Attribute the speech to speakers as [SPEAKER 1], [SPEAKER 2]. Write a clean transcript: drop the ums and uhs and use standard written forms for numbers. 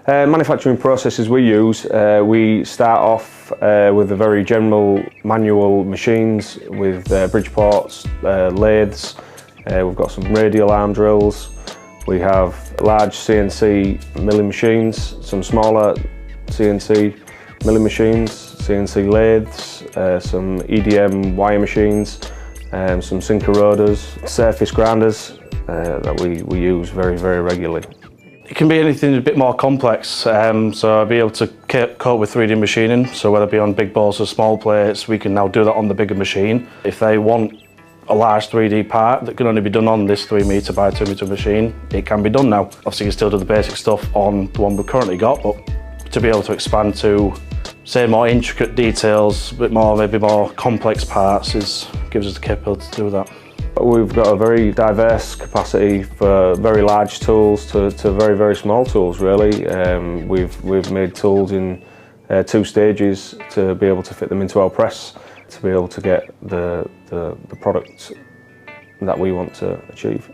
[SPEAKER 1] Manufacturing processes we use, we start off with the very general manual machines with Bridgeports, lathes. We've got some radial arm drills. We have large CNC milling machines, some smaller CNC milling machines, CNC lathes, some EDM wire machines, some sinker rotors, surface grinders that we use very regularly.
[SPEAKER 2] It can be anything a bit more complex, so I'll be able to cope with 3D machining, so whether it be on big balls or small plates, we can now do that on the bigger machine. If they want a large 3D part that can only be done on this 3 metre by 2 metre machine, it can be done now. Obviously you can still do the basic stuff on the one we've currently got, but to be able to expand to, say, more intricate details, a bit more, maybe more complex parts, gives us the capability to do that.
[SPEAKER 1] We've got a very diverse capacity for very large tools to very small tools, really. We've made tools in 2 stages to be able to fit them into our press, to be able to get the product that we want to achieve.